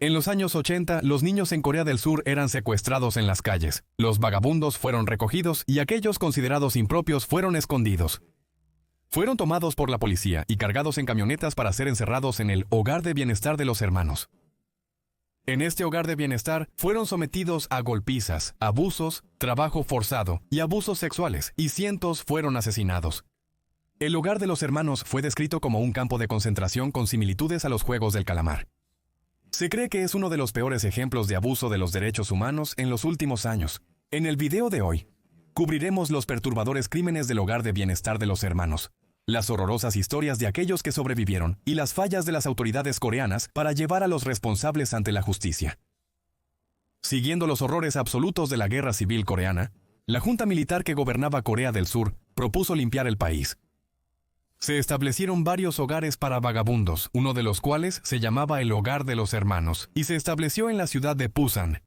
En los años 80, los niños en Corea del Sur eran secuestrados en las calles. Los vagabundos fueron recogidos y aquellos considerados impropios fueron escondidos. Fueron tomados por la policía y cargados en camionetas para ser encerrados en el Hogar de Bienestar de los Hermanos. En este hogar de bienestar fueron sometidos a golpizas, abusos, trabajo forzado y abusos sexuales, y cientos fueron asesinados. El Hogar de los Hermanos fue descrito como un campo de concentración con similitudes a los Juegos del Calamar. Se cree que es uno de los peores ejemplos de abuso de los derechos humanos en los últimos años. En el video de hoy, cubriremos los perturbadores crímenes del Hogar de Bienestar de los Hermanos, las horrorosas historias de aquellos que sobrevivieron y las fallas de las autoridades coreanas para llevar a los responsables ante la justicia. Siguiendo los horrores absolutos de la Guerra Civil Coreana, la junta militar que gobernaba Corea del Sur propuso limpiar el país. Se establecieron varios hogares para vagabundos, uno de los cuales se llamaba el Hogar de los Hermanos, y se estableció en la ciudad de Pusan.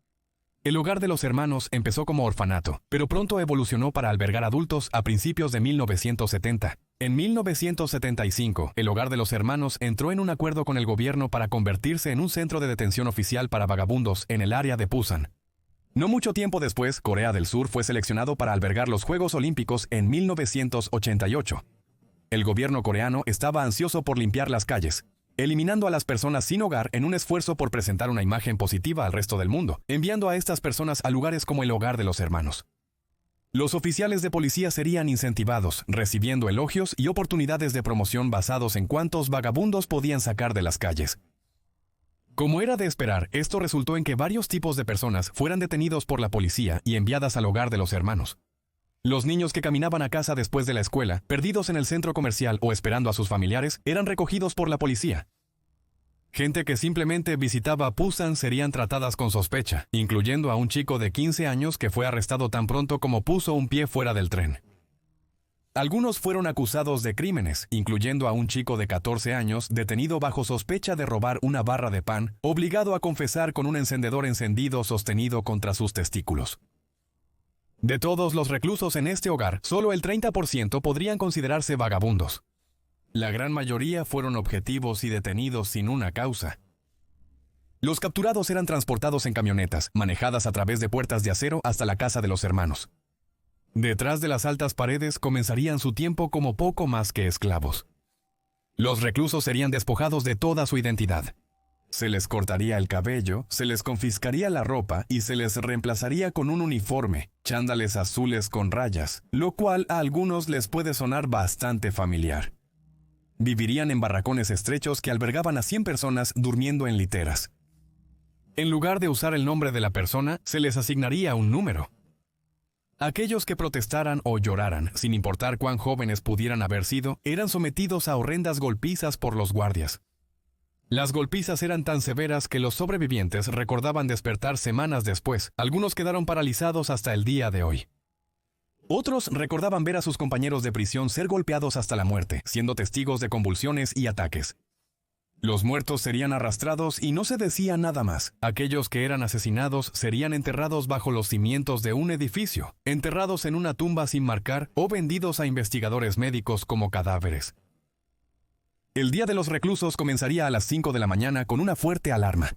El Hogar de los Hermanos empezó como orfanato, pero pronto evolucionó para albergar adultos a principios de 1970. En 1975, el Hogar de los Hermanos entró en un acuerdo con el gobierno para convertirse en un centro de detención oficial para vagabundos en el área de Pusan. No mucho tiempo después, Corea del Sur fue seleccionado para albergar los Juegos Olímpicos en 1988. El gobierno coreano estaba ansioso por limpiar las calles, eliminando a las personas sin hogar en un esfuerzo por presentar una imagen positiva al resto del mundo, enviando a estas personas a lugares como el Hogar de los Hermanos. Los oficiales de policía serían incentivados, recibiendo elogios y oportunidades de promoción basados en cuántos vagabundos podían sacar de las calles. Como era de esperar, esto resultó en que varios tipos de personas fueran detenidos por la policía y enviadas al Hogar de los Hermanos. Los niños que caminaban a casa después de la escuela, perdidos en el centro comercial o esperando a sus familiares, eran recogidos por la policía. Gente que simplemente visitaba Pusan serían tratadas con sospecha, incluyendo a un chico de 15 años que fue arrestado tan pronto como puso un pie fuera del tren. Algunos fueron acusados de crímenes, incluyendo a un chico de 14 años detenido bajo sospecha de robar una barra de pan, obligado a confesar con un encendedor encendido sostenido contra sus testículos. De todos los reclusos en este hogar, solo el 30% podrían considerarse vagabundos. La gran mayoría fueron objetivos y detenidos sin una causa. Los capturados eran transportados en camionetas, manejadas a través de puertas de acero hasta la casa de los hermanos. Detrás de las altas paredes comenzarían su tiempo como poco más que esclavos. Los reclusos serían despojados de toda su identidad. Se les cortaría el cabello, se les confiscaría la ropa y se les reemplazaría con un uniforme, chándales azules con rayas, lo cual a algunos les puede sonar bastante familiar. Vivirían en barracones estrechos que albergaban a 100 personas durmiendo en literas. En lugar de usar el nombre de la persona, se les asignaría un número. Aquellos que protestaran o lloraran, sin importar cuán jóvenes pudieran haber sido, eran sometidos a horrendas golpizas por los guardias. Las golpizas eran tan severas que los sobrevivientes recordaban despertar semanas después. Algunos quedaron paralizados hasta el día de hoy. Otros recordaban ver a sus compañeros de prisión ser golpeados hasta la muerte, siendo testigos de convulsiones y ataques. Los muertos serían arrastrados y no se decía nada más. Aquellos que eran asesinados serían enterrados bajo los cimientos de un edificio, enterrados en una tumba sin marcar o vendidos a investigadores médicos como cadáveres. El día de los reclusos comenzaría a las 5 de la mañana con una fuerte alarma.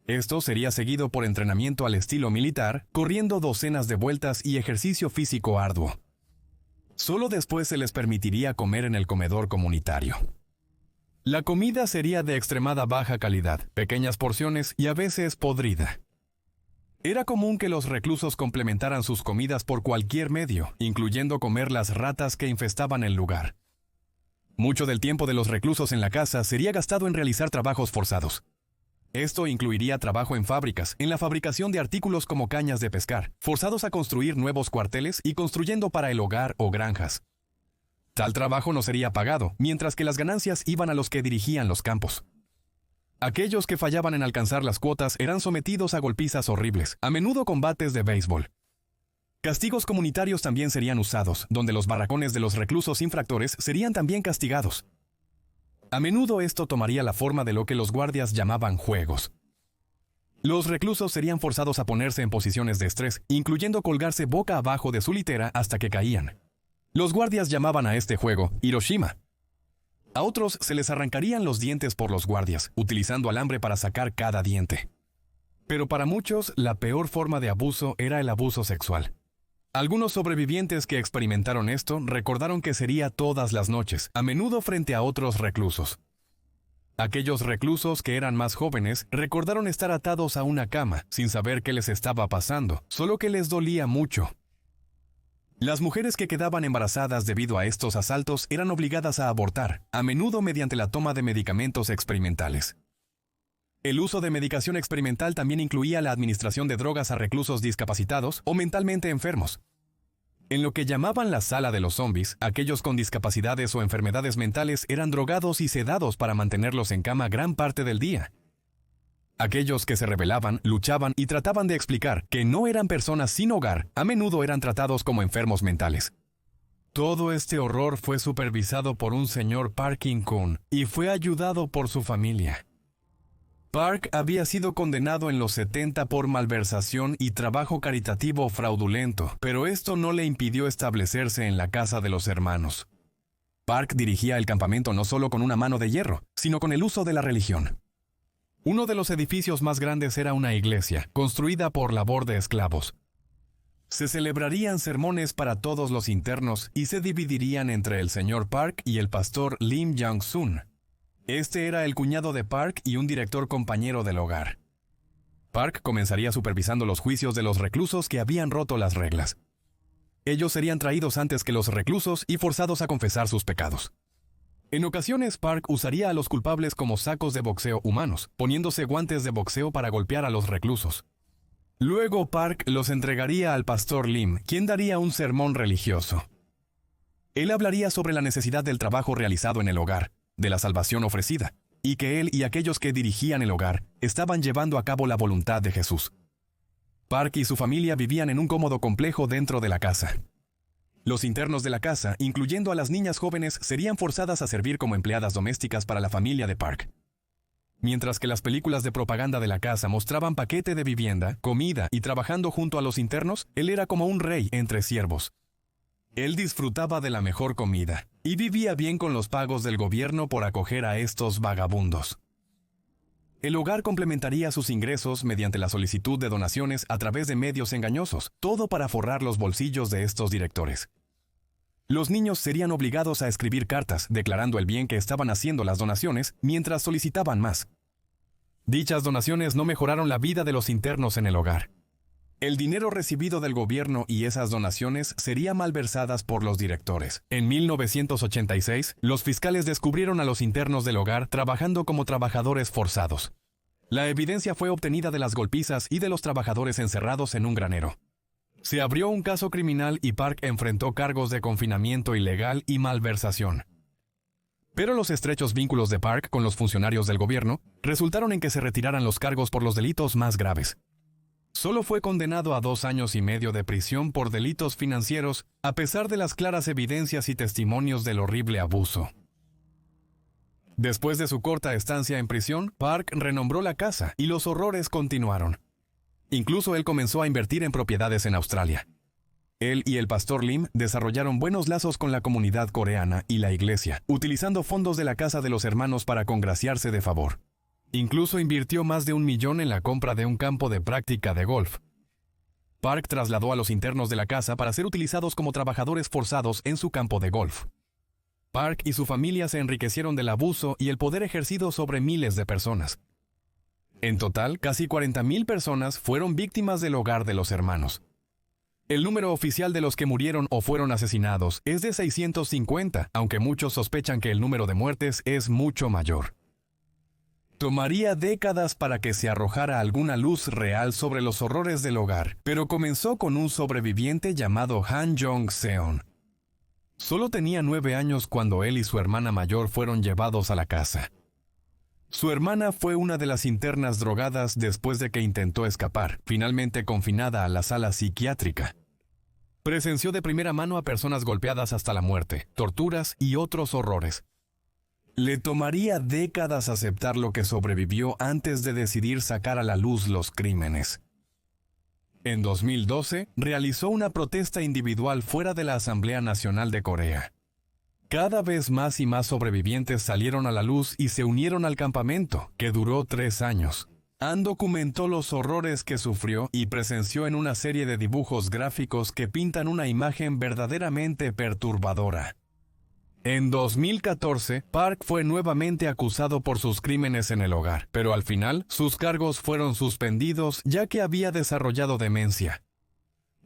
Esto sería seguido por entrenamiento al estilo militar, corriendo docenas de vueltas y ejercicio físico arduo. Solo después se les permitiría comer en el comedor comunitario. La comida sería de extremada baja calidad, pequeñas porciones y a veces podrida. Era común que los reclusos complementaran sus comidas por cualquier medio, incluyendo comer las ratas que infestaban el lugar. Mucho del tiempo de los reclusos en la casa sería gastado en realizar trabajos forzados. Esto incluiría trabajo en fábricas, en la fabricación de artículos como cañas de pescar, forzados a construir nuevos cuarteles y construyendo para el hogar o granjas. Tal trabajo no sería pagado, mientras que las ganancias iban a los que dirigían los campos. Aquellos que fallaban en alcanzar las cuotas eran sometidos a golpizas horribles, a menudo con bates de béisbol. Castigos comunitarios también serían usados, donde los barracones de los reclusos infractores serían también castigados. A menudo esto tomaría la forma de lo que los guardias llamaban juegos. Los reclusos serían forzados a ponerse en posiciones de estrés, incluyendo colgarse boca abajo de su litera hasta que caían. Los guardias llamaban a este juego Hiroshima. A otros se les arrancarían los dientes por los guardias, utilizando alambre para sacar cada diente. Pero para muchos, la peor forma de abuso era el abuso sexual. Algunos sobrevivientes que experimentaron esto recordaron que sería todas las noches, a menudo frente a otros reclusos. Aquellos reclusos que eran más jóvenes recordaron estar atados a una cama, sin saber qué les estaba pasando, solo que les dolía mucho. Las mujeres que quedaban embarazadas debido a estos asaltos eran obligadas a abortar, a menudo mediante la toma de medicamentos experimentales. El uso de medicación experimental también incluía la administración de drogas a reclusos discapacitados o mentalmente enfermos. En lo que llamaban la sala de los zombies, aquellos con discapacidades o enfermedades mentales eran drogados y sedados para mantenerlos en cama gran parte del día. Aquellos que se rebelaban, luchaban y trataban de explicar que no eran personas sin hogar, a menudo eran tratados como enfermos mentales. Todo este horror fue supervisado por un señor Parkinson y fue ayudado por su familia. Park había sido condenado en los 70 por malversación y trabajo caritativo fraudulento, pero esto no le impidió establecerse en la casa de los hermanos. Park dirigía el campamento no solo con una mano de hierro, sino con el uso de la religión. Uno de los edificios más grandes era una iglesia, construida por labor de esclavos. Se celebrarían sermones para todos los internos y se dividirían entre el señor Park y el pastor Lim Young-sun. Este era el cuñado de Park y un director compañero del hogar. Park comenzaría supervisando los juicios de los reclusos que habían roto las reglas. Ellos serían traídos antes que los reclusos y forzados a confesar sus pecados. En ocasiones, Park usaría a los culpables como sacos de boxeo humanos, poniéndose guantes de boxeo para golpear a los reclusos. Luego, Park los entregaría al pastor Lim, quien daría un sermón religioso. Él hablaría sobre la necesidad del trabajo realizado en el hogar, de la salvación ofrecida, y que él y aquellos que dirigían el hogar estaban llevando a cabo la voluntad de Jesús. Park y su familia vivían en un cómodo complejo dentro de la casa. Los internos de la casa, incluyendo a las niñas jóvenes, serían forzadas a servir como empleadas domésticas para la familia de Park. Mientras que las películas de propaganda de la casa mostraban paquete de vivienda, comida y trabajando junto a los internos, él era como un rey entre siervos. Él disfrutaba de la mejor comida y vivía bien con los pagos del gobierno por acoger a estos vagabundos. El hogar complementaría sus ingresos mediante la solicitud de donaciones a través de medios engañosos, todo para forrar los bolsillos de estos directores. Los niños serían obligados a escribir cartas declarando el bien que estaban haciendo las donaciones mientras solicitaban más. Dichas donaciones no mejoraron la vida de los internos en el hogar. El dinero recibido del gobierno y esas donaciones serían malversadas por los directores. En 1986, los fiscales descubrieron a los internos del hogar trabajando como trabajadores forzados. La evidencia fue obtenida de las golpizas y de los trabajadores encerrados en un granero. Se abrió un caso criminal y Park enfrentó cargos de confinamiento ilegal y malversación. Pero los estrechos vínculos de Park con los funcionarios del gobierno resultaron en que se retiraran los cargos por los delitos más graves. Solo fue condenado a 2 años y medio de prisión por delitos financieros, a pesar de las claras evidencias y testimonios del horrible abuso. Después de su corta estancia en prisión, Park renombró la casa y los horrores continuaron. Incluso él comenzó a invertir en propiedades en Australia. Él y el pastor Lim desarrollaron buenos lazos con la comunidad coreana y la iglesia, utilizando fondos de la casa de los hermanos para congraciarse de favor. Incluso invirtió más de $1 millón en la compra de un campo de práctica de golf. Park trasladó a los internos de la casa para ser utilizados como trabajadores forzados en su campo de golf. Park y su familia se enriquecieron del abuso y el poder ejercido sobre miles de personas. En total, casi 40,000 personas fueron víctimas del hogar de los hermanos. El número oficial de los que murieron o fueron asesinados es de 650, aunque muchos sospechan que el número de muertes es mucho mayor. Tomaría décadas para que se arrojara alguna luz real sobre los horrores del hogar, pero comenzó con un sobreviviente llamado Han Jong-seon. Solo tenía 9 años cuando él y su hermana mayor fueron llevados a la casa. Su hermana fue una de las internas drogadas después de que intentó escapar, finalmente confinada a la sala psiquiátrica. Presenció de primera mano a personas golpeadas hasta la muerte, torturas y otros horrores. Le tomaría décadas aceptar lo que sobrevivió antes de decidir sacar a la luz los crímenes. En 2012, realizó una protesta individual fuera de la Asamblea Nacional de Corea. Cada vez más y más sobrevivientes salieron a la luz y se unieron al campamento, que duró 3 años. Ann documentó los horrores que sufrió y presenció en una serie de dibujos gráficos que pintan una imagen verdaderamente perturbadora. En 2014, Park fue nuevamente acusado por sus crímenes en el hogar, pero al final, sus cargos fueron suspendidos ya que había desarrollado demencia.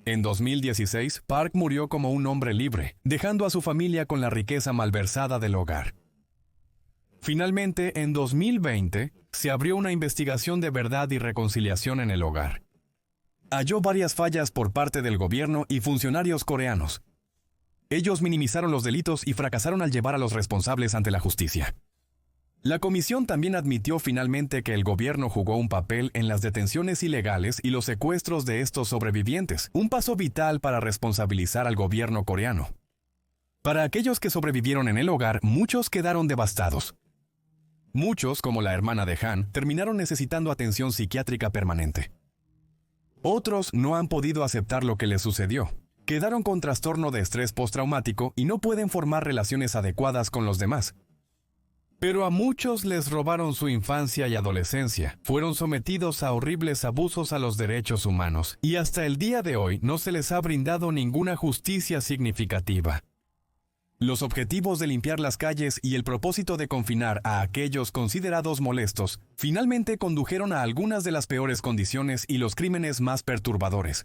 En 2016, Park murió como un hombre libre, dejando a su familia con la riqueza malversada del hogar. Finalmente, en 2020, se abrió una investigación de verdad y reconciliación en el hogar. Halló varias fallas por parte del gobierno y funcionarios coreanos. Ellos minimizaron los delitos y fracasaron al llevar a los responsables ante la justicia. La comisión también admitió finalmente que el gobierno jugó un papel en las detenciones ilegales y los secuestros de estos sobrevivientes, un paso vital para responsabilizar al gobierno coreano. Para aquellos que sobrevivieron en el hogar, muchos quedaron devastados. Muchos, como la hermana de Han, terminaron necesitando atención psiquiátrica permanente. Otros no han podido aceptar lo que les sucedió. Quedaron con trastorno de estrés postraumático y no pueden formar relaciones adecuadas con los demás. Pero a muchos les robaron su infancia y adolescencia, fueron sometidos a horribles abusos a los derechos humanos, y hasta el día de hoy no se les ha brindado ninguna justicia significativa. Los objetivos de limpiar las calles y el propósito de confinar a aquellos considerados molestos finalmente condujeron a algunas de las peores condiciones y los crímenes más perturbadores.